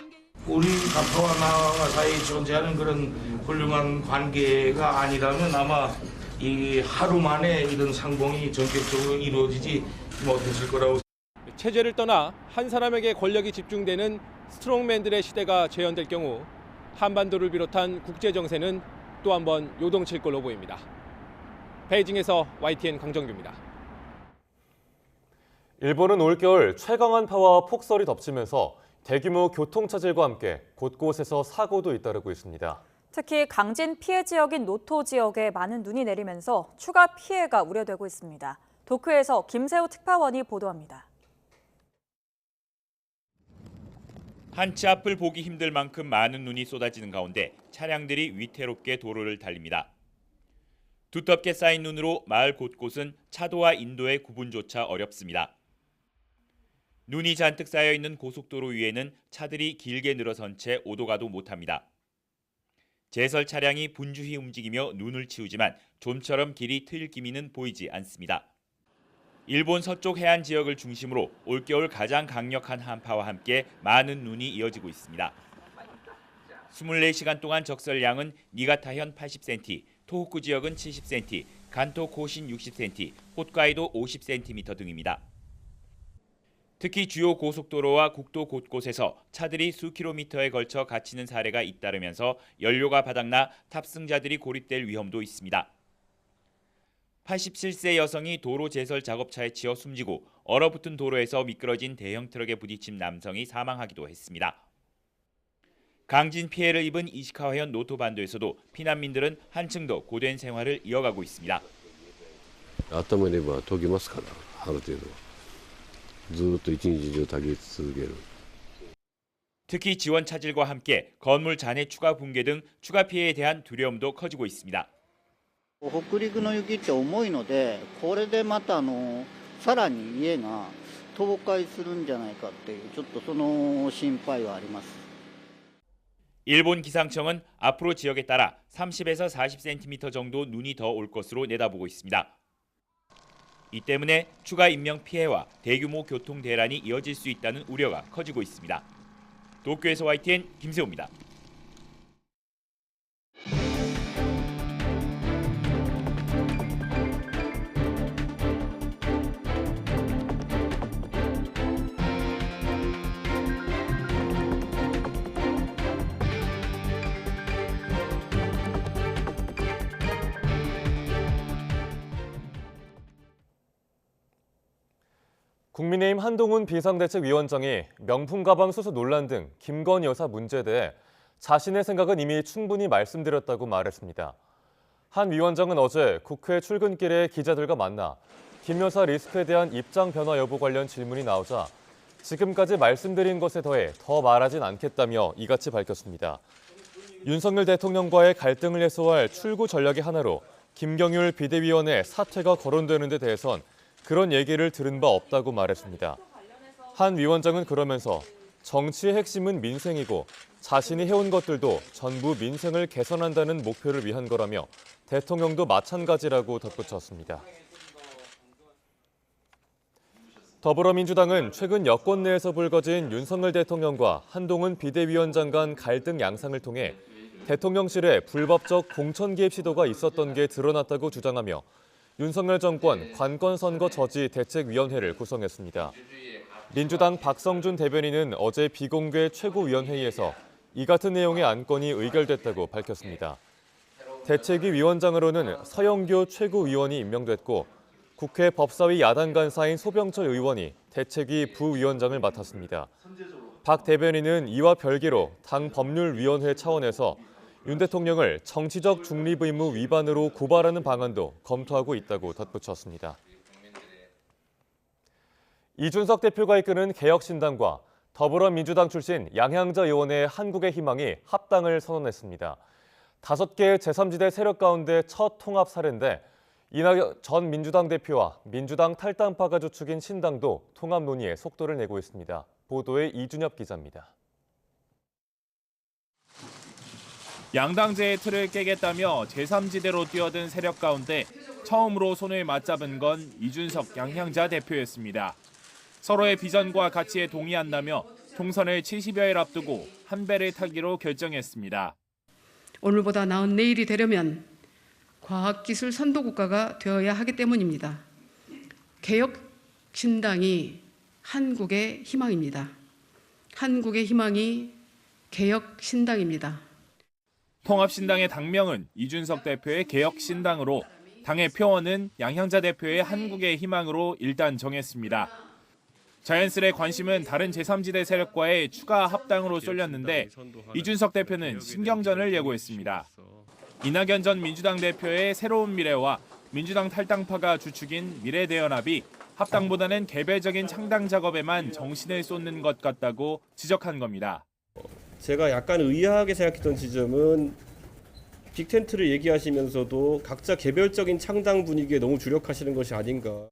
우리 가파와 나와 사이에 존재하는 그런 훌륭한 관계가 아니라면 아마 이 하루 만에 이런 상봉이 전격적으로 이루어지지 못했을 거라고. 체제를 떠나 한 사람에게 권력이 집중되는 스트롱맨들의 시대가 재현될 경우 한반도를 비롯한 국제 정세는 또 한 번 요동칠 걸로 보입니다. 베이징에서 YTN 강정규입니다. 일본은 올겨울 최강한 파와 폭설이 덮치면서 대규모 교통차질과 함께 곳곳에서 사고도 잇따르고 있습니다. 특히 강진 피해 지역인 노토 지역에 많은 눈이 내리면서 추가 피해가 우려되고 있습니다. 도쿄에서 김세호 특파원이 보도합니다. 한치 앞을 보기 힘들 만큼 많은 눈이 쏟아지는 가운데 차량들이 위태롭게 도로를 달립니다. 두텁게 쌓인 눈으로 마을 곳곳은 차도와 인도의 구분조차 어렵습니다. 눈이 잔뜩 쌓여있는 고속도로 위에는 차들이 길게 늘어선 채 오도 가도 못합니다. 제설 차량이 분주히 움직이며 눈을 치우지만 좀처럼 길이 트일 기미는 보이지 않습니다. 일본 서쪽 해안 지역을 중심으로 올겨울 가장 강력한 한파와 함께 많은 눈이 이어지고 있습니다. 24시간 동안 적설량은 니가타현 80cm, 토호쿠 지역은 70cm, 간토 고신 60cm, 홋카이도 50cm 등입니다. 특히 주요 고속도로와 국도 곳곳에서 차들이 수킬로미터에 걸쳐 갇히는 사례가 잇따르면서 연료가 바닥나 탑승자들이 고립될 위험도 있습니다. 87세 여성이 도로 제설 작업차에 치여 숨지고 얼어붙은 도로에서 미끄러진 대형 트럭에 부딪힌 남성이 사망하기도 했습니다. 강진 피해를 입은 이시카와현 노토반도에서도 피난민들은 한층 더 고된 생활을 이어가고 있습니다. 頭には研ぎますから、ある程度ずっと一日中炊き続ける。 특히 지원 차질과 함께 건물 잔해 추가 붕괴 등 추가 피해에 대한 두려움도 커지고 있습니다. 北陸の雪って重いので、これでまたさらに家が倒壊するんじゃないかっていうちょっとその心配はあります。 일본 기상청은 앞으로 지역에 따라 30에서 40cm 정도 눈이 더 올 것으로 내다보고 있습니다. 이 때문에 추가 인명 피해와 대규모 교통 대란이 이어질 수 있다는 우려가 커지고 있습니다. 도쿄에서 YTN 김세호입니다. 국민의힘 한동훈 비상대책위원장이 명품 가방 수수 논란 등 김건희 여사 문제에 대해 자신의 생각은 이미 충분히 말씀드렸다고 말했습니다. 한 위원장은 어제 국회 출근길에 기자들과 만나 김 여사 리스크에 대한 입장 변화 여부 관련 질문이 나오자 지금까지 말씀드린 것에 더해 더 말하진 않겠다며 이같이 밝혔습니다. 윤석열 대통령과의 갈등을 해소할 출구 전략의 하나로 김경률 비대위원의 사퇴가 거론되는 데 대해선 그런 얘기를 들은 바 없다고 말했습니다. 한 위원장은 그러면서 정치의 핵심은 민생이고 자신이 해온 것들도 전부 민생을 개선한다는 목표를 위한 거라며 대통령도 마찬가지라고 덧붙였습니다. 더불어민주당은 최근 여권 내에서 불거진 윤석열 대통령과 한동훈 비대위원장 간 갈등 양상을 통해 대통령실에 불법적 공천 개입 시도가 있었던 게 드러났다고 주장하며 윤석열 정권 관건선거 저지 대책위원회를 구성했습니다. 민주당 박성준 대변인은 어제 비공개 최고위원회의에서 이 같은 내용의 안건이 의결됐다고 밝혔습니다. 대책위 위원장으로는 서영교 최고위원이 임명됐고 국회 법사위 야당 간사인 소병철 의원이 대책위 부위원장을 맡았습니다. 박 대변인은 이와 별개로 당 법률위원회 차원에서 윤 대통령을 정치적 중립 의무 위반으로 고발하는 방안도 검토하고 있다고 덧붙였습니다. 이준석 대표가 이끄는 개혁신당과 더불어민주당 출신 양향자 의원의 한국의 희망이 합당을 선언했습니다. 5개의 제3지대 세력 가운데 첫 통합 사례인데 이낙연 전 민주당 대표와 민주당 탈당파가 주축인 신당도 통합 논의에 속도를 내고 있습니다. 보도에 이준엽 기자입니다. 양당제의 틀을 깨겠다며 제3지대로 뛰어든 세력 가운데 처음으로 손을 맞잡은 건 이준석 양향자 대표였습니다. 서로의 비전과 가치에 동의한다며 총선을 70여일 앞두고 한 배를 타기로 결정했습니다. 오늘보다 나은 내일이 되려면 과학기술 선도국가가 되어야 하기 때문입니다. 개혁신당이 한국의 희망입니다. 한국의 희망이 개혁신당입니다. 통합신당의 당명은 이준석 대표의 개혁신당으로 당의 표어는 양향자 대표의 한국의 희망으로 일단 정했습니다. 자연스레 관심은 다른 제3지대 세력과의 추가 합당으로 쏠렸는데 이준석 대표는 신경전을 예고했습니다. 이낙연 전 민주당 대표의 새로운 미래와 민주당 탈당파가 주축인 미래대연합이 합당보다는 개별적인 창당 작업에만 정신을 쏟는 것 같다고 지적한 겁니다. 제가 약간 의아하게 생각했던 지점은 빅텐트를 얘기하시면서도 각자 개별적인 창당 분위기에 너무 주력하시는 것이 아닌가.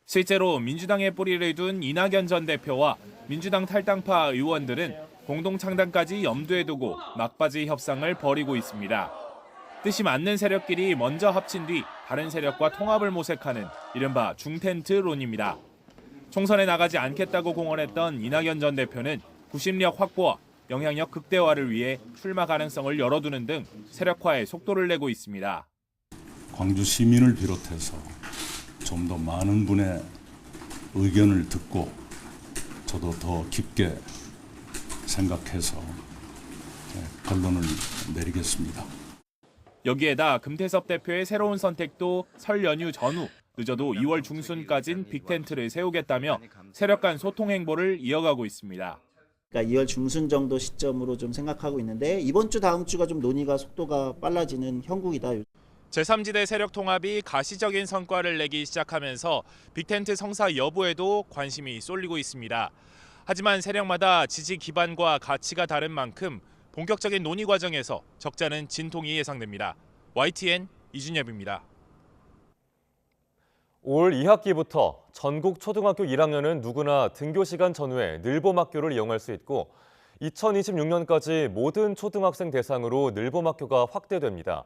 실제로 민주당에 뿌리를 둔 이낙연 전 대표와 민주당 탈당파 의원들은 공동 창당까지 염두에 두고 막바지 협상을 벌이고 있습니다. 뜻이 맞는 세력끼리 먼저 합친 뒤 다른 세력과 통합을 모색하는 이른바 중텐트론입니다. 총선에 나가지 않겠다고 공언했던 이낙연 전 대표는 구심력 확보와 영향력 극대화를 위해 출마 가능성을 열어두는 등 세력화에 속도를 내고 있습니다. 광주 시민을 비롯해서 좀 더 많은 분의 의견을 듣고 저도 더 깊게 생각해서 결론을 내리겠습니다. 여기에다 금태섭 대표의 새로운 선택도 설 연휴 전후 늦어도 2월 중순까진 빅텐트를 세우겠다며 세력 간 소통 행보를 이어가고 있습니다. 그러니까 2월 중순 정도 시점으로 좀 생각하고 있는데 이번 주 다음 주가 좀 논의가 속도가 빨라지는 형국이다. 제3지대 세력 통합이 가시적인 성과를 내기 시작하면서 빅텐트 성사 여부에도 관심이 쏠리고 있습니다. 하지만 세력마다 지지 기반과 가치가 다른 만큼 본격적인 논의 과정에서 적잖은 진통이 예상됩니다. YTN 이준엽입니다. 올 2학기부터 전국 초등학교 1학년은 누구나 등교 시간 전후에 늘봄학교를 이용할 수 있고 2026년까지 모든 초등학생 대상으로 늘봄학교가 확대됩니다.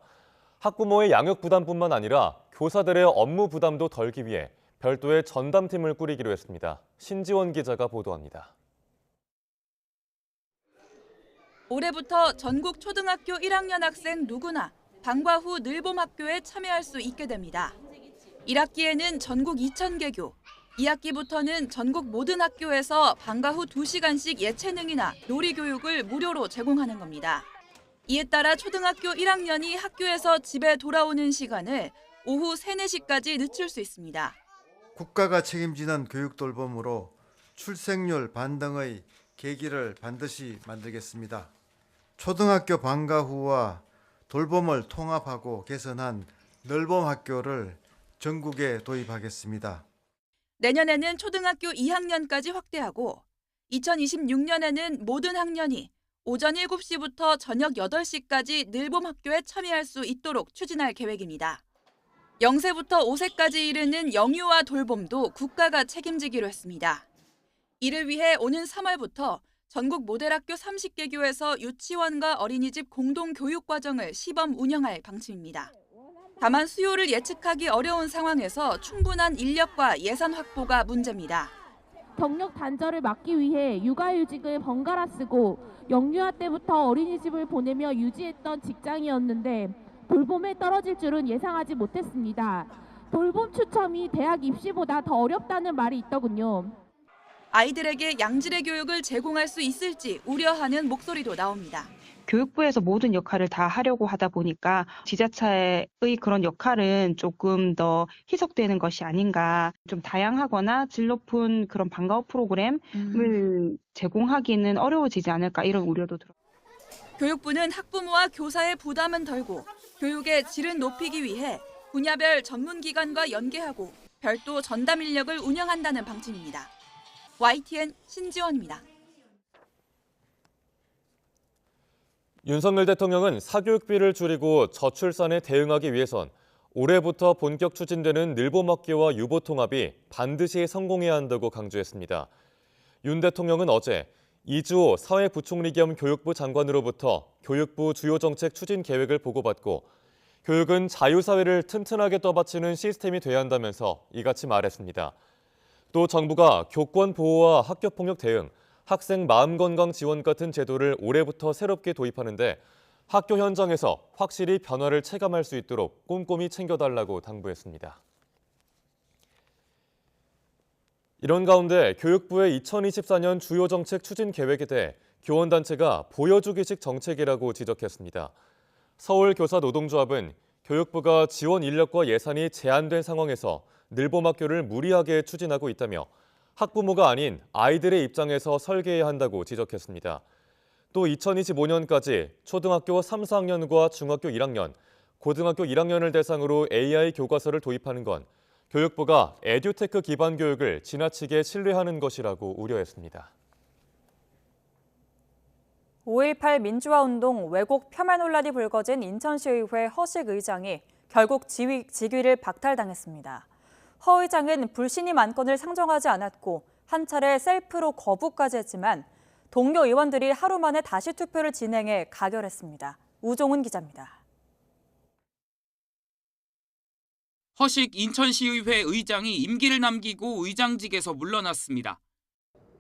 학부모의 양육 부담뿐만 아니라 교사들의 업무 부담도 덜기 위해 별도의 전담팀을 꾸리기로 했습니다. 신지원 기자가 보도합니다. 올해부터 전국 초등학교 1학년 학생 누구나 방과 후 늘봄학교에 참여할 수 있게 됩니다. 1학기에는 전국 2,000개교, 2학기부터는 전국 모든 학교에서 방과 후 2시간씩 예체능이나 놀이 교육을 무료로 제공하는 겁니다. 이에 따라 초등학교 1학년이 학교에서 집에 돌아오는 시간을 오후 3, 4시까지 늦출 수 있습니다. 국가가 책임지는 교육 돌봄으로 출생률 반등의 계기를 반드시 만들겠습니다. 초등학교 방과 후와 돌봄을 통합하고 개선한 늘봄 학교를 전국에 도입하겠습니다. 내년에는 초등학교 2학년까지 확대하고 2026년에는 모든 학년이 오전 7시부터 저녁 8시까지 늘봄 학교에 참여할 수 있도록 추진할 계획입니다. 0세부터 5세까지 이르는 영유아 돌봄도 국가가 책임지기로 했습니다. 이를 위해 오는 3월부터 전국 모델학교 30개교에서 유치원과 어린이집 공동교육과정을 시범 운영할 방침입니다. 다만 수요를 예측하기 어려운 상황에서 충분한 인력과 예산 확보가 문제입니다. 경력 단절을 막기 위해 육아휴직을 번갈아 쓰고 영유아 때부터 어린이집을 보내며 유지했던 직장이었는데 돌봄에 떨어질 줄은 예상하지 못했습니다. 돌봄 추첨이 대학 입시보다 더 어렵다는 말이 있더군요. 아이들에게 양질의 교육을 제공할 수 있을지 우려하는 목소리도 나옵니다. 교육부에서 모든 역할을 다 하려고 하다 보니까 지자체의 그런 역할은 조금 더 희석되는 것이 아닌가. 좀 다양하거나 질 높은 그런 방과 후 프로그램을 제공하기는 어려워지지 않을까 이런 우려도 들어요. 교육부는 학부모와 교사의 부담은 덜고 교육의 질은 높이기 위해 분야별 전문기관과 연계하고 별도 전담 인력을 운영한다는 방침입니다. YTN 신지원입니다. 윤석열 대통령은 사교육비를 줄이고 저출산에 대응하기 위해선 올해부터 본격 추진되는 늘봄학교와 유보통합이 반드시 성공해야 한다고 강조했습니다. 윤 대통령은 어제 이주호 사회부총리 겸 교육부 장관으로부터 교육부 주요 정책 추진 계획을 보고받고 교육은 자유사회를 튼튼하게 떠받치는 시스템이 돼야 한다면서 이같이 말했습니다. 또 정부가 교권 보호와 학교폭력 대응, 학생 마음건강 지원 같은 제도를 올해부터 새롭게 도입하는데 학교 현장에서 확실히 변화를 체감할 수 있도록 꼼꼼히 챙겨달라고 당부했습니다. 이런 가운데 교육부의 2024년 주요 정책 추진 계획에 대해 교원단체가 보여주기식 정책이라고 지적했습니다. 서울교사노동조합은 교육부가 지원 인력과 예산이 제한된 상황에서 늘봄학교를 무리하게 추진하고 있다며 학부모가 아닌 아이들의 입장에서 설계해야 한다고 지적했습니다. 또 2025년까지 초등학교 3, 4학년과 중학교 1학년, 고등학교 1학년을 대상으로 AI 교과서를 도입하는 건 교육부가 에듀테크 기반 교육을 지나치게 신뢰하는 것이라고 우려했습니다. 5.18 민주화운동 왜곡 폄하 논란이 불거진 인천시의회 허식 의장이 결국 직위를 박탈당했습니다. 허 의장은 불신임 안건을 상정하지 않았고 한 차례 셀프로 거부까지 했지만 동료 의원들이 하루 만에 다시 투표를 진행해 가결했습니다. 우종훈 기자입니다. 허식 인천시의회 의장이 임기를 남기고 의장직에서 물러났습니다.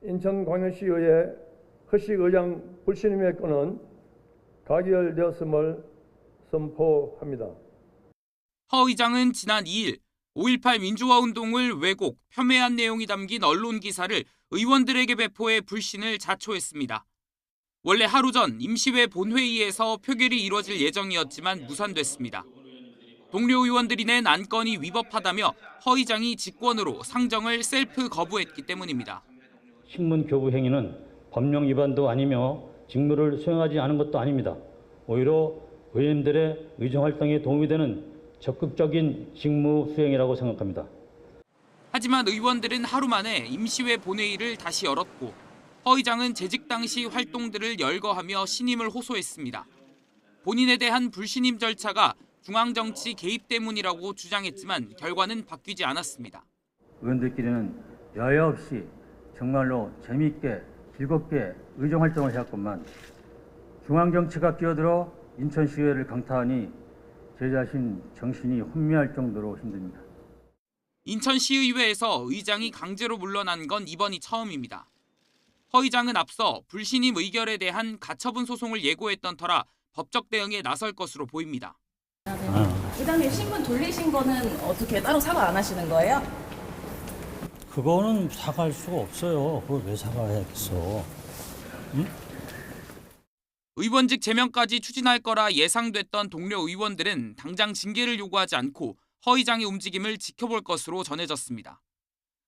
인천광역시의회 허식 의장 불신임의 건은 가결되었음을 선포합니다. 허 의장은 지난 2일 5.18 민주화운동을 왜곡, 폄훼한 내용이 담긴 언론 기사를 의원들에게 배포해 불신을 자초했습니다. 원래 하루 전 임시회 본회의에서 표결이 이루어질 예정이었지만 무산됐습니다. 동료 의원들이 낸 안건이 위법하다며 허 의장이 직권으로 상정을 셀프 거부했기 때문입니다. 신문 교부 행위는 법령 위반도 아니며 직무를 수행하지 않은 것도 아닙니다. 오히려 의원님들의 의정 활동에 도움이 되는 적극적인 직무 수행이라고 생각합니다. 하지만 의원들은 하루 만에 임시회 본회의를 다시 열었고 허 의장은 재직 당시 활동들을 열거하며 신임을 호소했습니다. 본인에 대한 불신임 절차가 중앙정치 개입 때문이라고 주장했지만 결과는 바뀌지 않았습니다. 의원들끼리는 여야 없이 정말로 재미있게 즐겁게 의정 활동을 해왔건만 중앙정치가 끼어들어 인천시의회를 강타하니 제 자신 정신이 혼미할 정도로 힘듭니다. 인천시의회에서 의장이 강제로 물러난 건 이번이 처음입니다. 허 의장은 앞서 불신임 의결에 대한 가처분 소송을 예고했던 터라 법적 대응에 나설 것으로 보입니다. 의장님 신분 돌리신 거는 어떻게 따로 사과 안 하시는 거예요? 그거는 사과할 수가 없어요. 그걸 왜 사과해야겠어? 응? 의원직 제명까지 추진할 거라 예상됐던 동료 의원들은 당장 징계를 요구하지 않고 허 의장의 움직임을 지켜볼 것으로 전해졌습니다.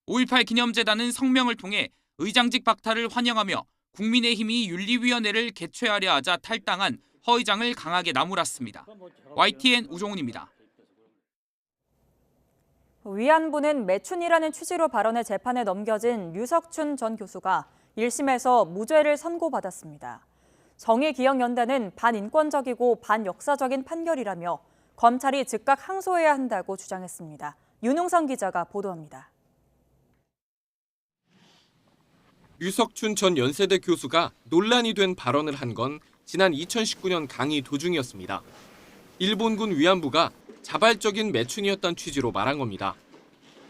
5.18 기념재단은 성명을 통해 의장직 박탈을 환영하며 국민의힘이 윤리위원회를 개최하려 하자 탈당한 허 의장을 강하게 나무랐습니다. YTN 우종훈입니다. 위안부는 매춘이라는 취지로 발언해 재판에 넘겨진 류석춘 전 교수가 1심에서 무죄를 선고받았습니다. 정의기억연대는 반인권적이고 반역사적인 판결이라며 검찰이 즉각 항소해야 한다고 주장했습니다. 윤웅선 기자가 보도합니다. 류석춘 전 연세대 교수가 논란이 된 발언을 한 건 지난 2019년 강의 도중이었습니다. 일본군 위안부가 자발적인 매춘이었다는 취지로 말한 겁니다.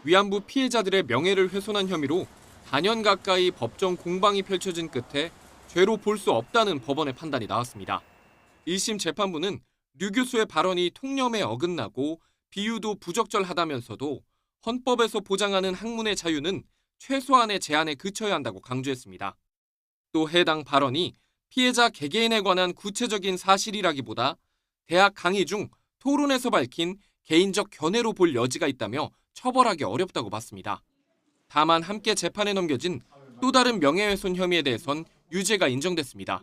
위안부 피해자들의 명예를 훼손한 혐의로 4년 가까이 법정 공방이 펼쳐진 끝에 죄로 볼 수 없다는 법원의 판단이 나왔습니다. 1심 재판부는 류 교수의 발언이 통념에 어긋나고 비유도 부적절하다면서도 헌법에서 보장하는 학문의 자유는 최소한의 제한에 그쳐야 한다고 강조했습니다. 또 해당 발언이 피해자 개개인에 관한 구체적인 사실이라기보다 대학 강의 중 토론에서 밝힌 개인적 견해로 볼 여지가 있다며 처벌하기 어렵다고 봤습니다. 다만 함께 재판에 넘겨진 또 다른 명예훼손 혐의에 대해선 유죄가 인정됐습니다.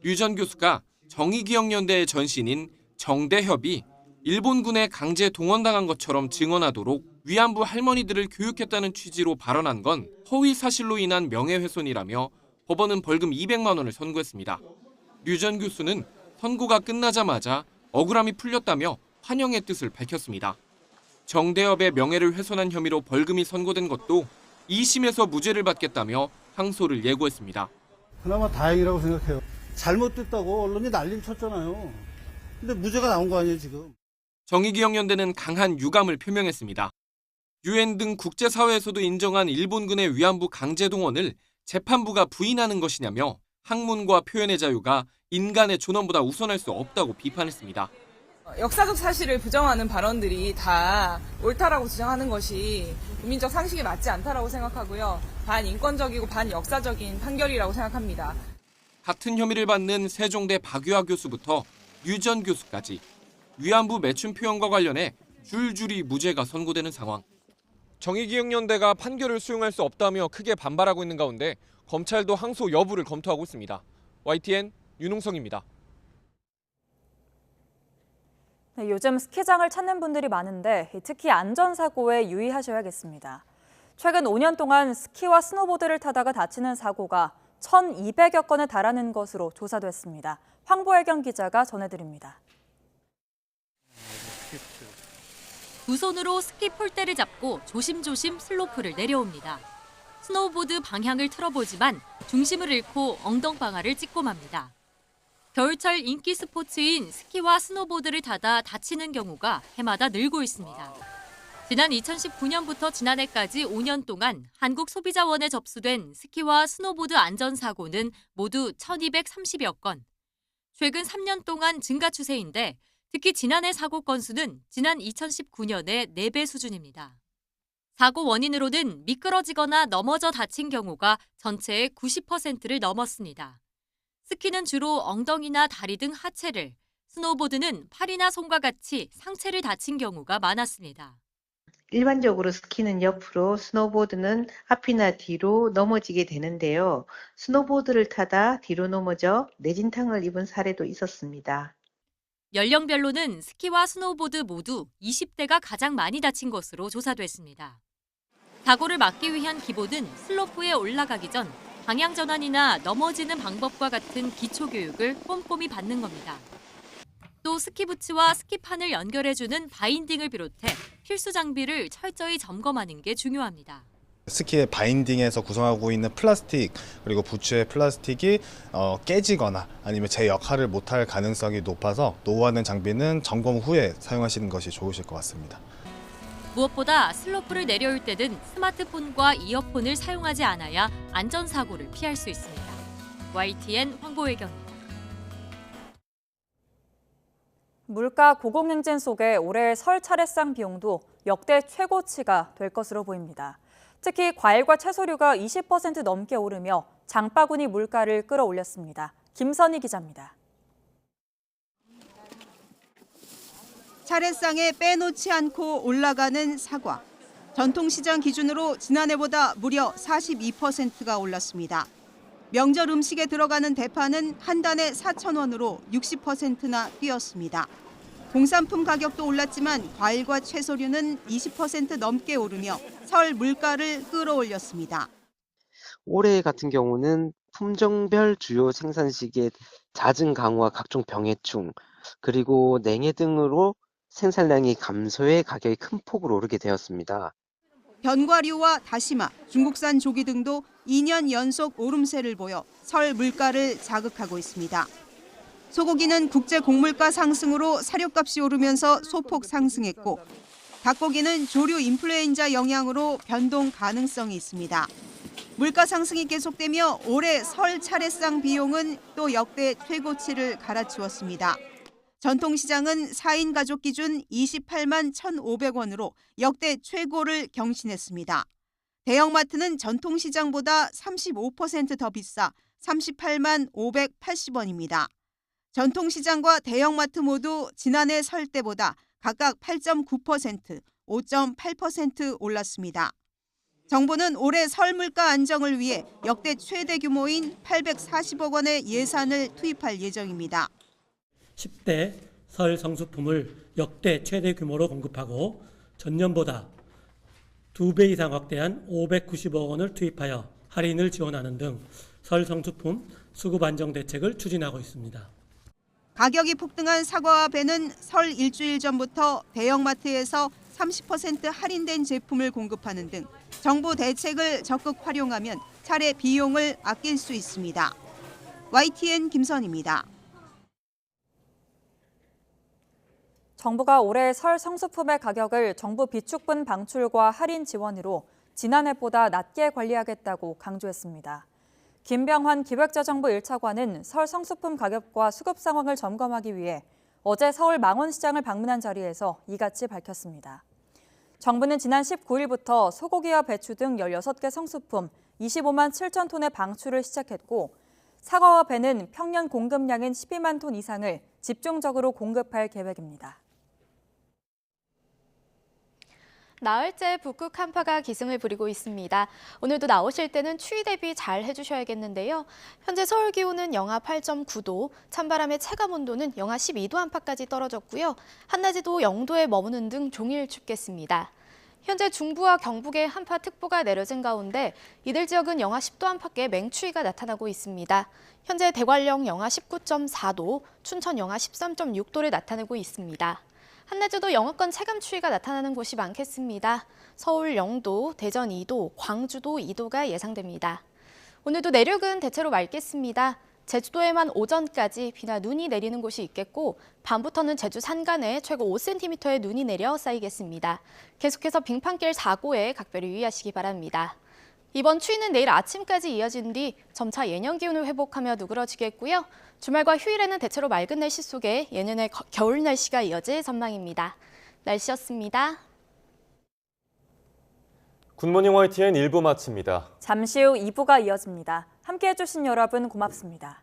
류 전 교수가 정의기억연대의 전신인 정대협이 일본군에 강제 동원당한 것처럼 증언하도록 위안부 할머니들을 교육했다는 취지로 발언한 건 허위 사실로 인한 명예훼손이라며 법원은 벌금 200만 원을 선고했습니다. 류 전 교수는 선고가 끝나자마자 억울함이 풀렸다며 환영의 뜻을 밝혔습니다. 정대협의 명예를 훼손한 혐의로 벌금이 선고된 것도 2심에서 무죄를 받겠다며 항소를 예고했습니다. 그나마 다행이라고 생각해요. 잘못됐다고 언론이 난리를 쳤잖아요. 근데 무죄가 나온 거 아니에요, 지금. 정의기억연대는 강한 유감을 표명했습니다. UN 등 국제사회에서도 인정한 일본군의 위안부 강제 동원을 재판부가 부인하는 것이냐며 학문과 표현의 자유가 인간의 존엄보다 우선할 수 없다고 비판했습니다. 역사적 사실을 부정하는 발언들이 다 옳다라고 주장하는 것이 국민적 상식에 맞지 않다라고 생각하고요. 반인권적이고 반역사적인 판결이라고 생각합니다. 같은 혐의를 받는 세종대 박유하 교수부터 류 전 교수까지 위안부 매춘 표현과 관련해 줄줄이 무죄가 선고되는 상황. 정의기억연대가 판결을 수용할 수 없다며 크게 반발하고 있는 가운데 검찰도 항소 여부를 검토하고 있습니다. YTN 윤웅성입니다. 네, 요즘 스키장을 찾는 분들이 많은데 특히 안전사고에 유의하셔야겠습니다. 최근 5년 동안 스키와 스노보드를 타다가 다치는 사고가 1,200여 건에 달하는 것으로 조사됐습니다. 황보혜경 기자가 전해드립니다. 두 손으로 스키 폴대를 잡고 조심조심 슬로프를 내려옵니다. 스노우보드 방향을 틀어보지만 중심을 잃고 엉덩방아를 찍고 맙니다. 겨울철 인기 스포츠인 스키와 스노보드를 타다 다치는 경우가 해마다 늘고 있습니다. 지난 2019년부터 지난해까지 5년 동안 한국소비자원에 접수된 스키와 스노보드 안전사고는 모두 1,230여 건. 최근 3년 동안 증가 추세인데 특히 지난해 사고 건수는 지난 2019년의 4배 수준입니다. 사고 원인으로는 미끄러지거나 넘어져 다친 경우가 전체의 90%를 넘었습니다. 스키는 주로 엉덩이나 다리 등 하체를, 스노보드는 팔이나 손과 같이 상체를 다친 경우가 많았습니다. 일반적으로 스키는 옆으로, 스노보드는 앞이나 뒤로 넘어지게 되는데요. 스노보드를 타다 뒤로 넘어져 내진탕을 입은 사례도 있었습니다. 연령별로는 스키와 스노보드 모두 20대가 가장 많이 다친 것으로 조사됐습니다. 사고를 막기 위한 기본은 슬로프에 올라가기 전 방향 전환이나 넘어지는 방법과 같은 기초 교육을 꼼꼼히 받는 겁니다. 또 스키부츠와 스키판을 연결해주는 바인딩을 비롯해 필수 장비를 철저히 점검하는 게 중요합니다. 스키의 바인딩에서 구성하고 있는 플라스틱 그리고 부츠의 플라스틱이 깨지거나 아니면 제 역할을 못할 가능성이 높아서 노후화된 장비는 점검 후에 사용하시는 것이 좋으실 것 같습니다. 무엇보다 슬로프를 내려올 때는 스마트폰과 이어폰을 사용하지 않아야 안전사고를 피할 수 있습니다. YTN 황보혜경입니다. 물가 고공행진 속에 올해 설 차례상 비용도 역대 최고치가 될 것으로 보입니다. 특히 과일과 채소류가 20% 넘게 오르며 장바구니 물가를 끌어올렸습니다. 김선희 기자입니다. 차례상에 빼놓지 않고 올라가는 사과. 전통시장 기준으로 지난해보다 무려 42%가 올랐습니다. 명절 음식에 들어가는 대파는 한 단에 4,000원으로 60%나 뛰었습니다. 공산품 가격도 올랐지만 과일과 채소류는 20% 넘게 오르며 설 물가를 끌어올렸습니다. 올해 같은 경우는 품종별 주요 생산식의 잦은 강우와 각종 병해충, 그리고 냉해 등으로 생산량이 감소해 가격이 큰 폭으로 오르게 되었습니다. 견과류와 다시마, 중국산 조기 등도 2년 연속 오름세를 보여 설 물가를 자극하고 있습니다. 소고기는 국제 곡물가 상승으로 사료값이 오르면서 소폭 상승했고, 닭고기는 조류 인플루엔자 영향으로 변동 가능성이 있습니다. 물가 상승이 계속되며 올해 설 차례상 비용은 또 역대 최고치를 갈아치웠습니다. 전통시장은 4인 가족 기준 28만 1,500원으로 역대 최고를 경신했습니다. 대형마트는 전통시장보다 35% 더 비싸 38만 580원입니다. 전통시장과 대형마트 모두 지난해 설 때보다 각각 8.9%, 5.8% 올랐습니다. 정부는 올해 설 물가 안정을 위해 역대 최대 규모인 840억 원의 예산을 투입할 예정입니다. 10대 설 성수품을 역대 최대 규모로 공급하고 전년보다 2배 이상 확대한 590억 원을 투입하여 할인을 지원하는 등 설 성수품 수급 안정 대책을 추진하고 있습니다. 가격이 폭등한 사과와 배는 설 일주일 전부터 대형마트에서 30% 할인된 제품을 공급하는 등 정부 대책을 적극 활용하면 차례 비용을 아낄 수 있습니다. YTN 김선희입니다. 정부가 올해 설 성수품의 가격을 정부 비축분 방출과 할인 지원으로 지난해보다 낮게 관리하겠다고 강조했습니다. 김병환 기획재정부 1차관은 설 성수품 가격과 수급 상황을 점검하기 위해 어제 서울 망원시장을 방문한 자리에서 이같이 밝혔습니다. 정부는 지난 19일부터 소고기와 배추 등 16개 성수품 25만 7천 톤의 방출을 시작했고, 사과와 배는 평년 공급량인 12만 톤 이상을 집중적으로 공급할 계획입니다. 나흘째 북극 한파가 기승을 부리고 있습니다. 오늘도 나오실 때는 추위 대비 잘 해주셔야겠는데요. 현재 서울 기온은 영하 8.9도, 찬바람의 체감 온도는 영하 12도 안팎까지 떨어졌고요. 한낮에도 0도에 머무는 등 종일 춥겠습니다. 현재 중부와 경북에 한파특보가 내려진 가운데 이들 지역은 영하 10도 안팎의 맹추위가 나타나고 있습니다. 현재 대관령 영하 19.4도, 춘천 영하 13.6도를 나타내고 있습니다. 한낮에도 영하권 체감 추위가 나타나는 곳이 많겠습니다. 서울 0도, 대전 2도, 광주도 2도가 예상됩니다. 오늘도 내륙은 대체로 맑겠습니다. 제주도에만 오전까지 비나 눈이 내리는 곳이 있겠고, 밤부터는 제주 산간에 최고 5cm의 눈이 내려 쌓이겠습니다. 계속해서 빙판길 사고에 각별히 유의하시기 바랍니다. 이번 추위는 내일 아침까지 이어진 뒤 점차 예년 기온을 회복하며 누그러지겠고요. 주말과 휴일에는 대체로 맑은 날씨 속에 예년의 겨울 날씨가 이어질 전망입니다. 날씨였습니다. 굿모닝 YTN 1부 마칩니다. 잠시 후 2부가 이어집니다. 함께해 주신 여러분 고맙습니다.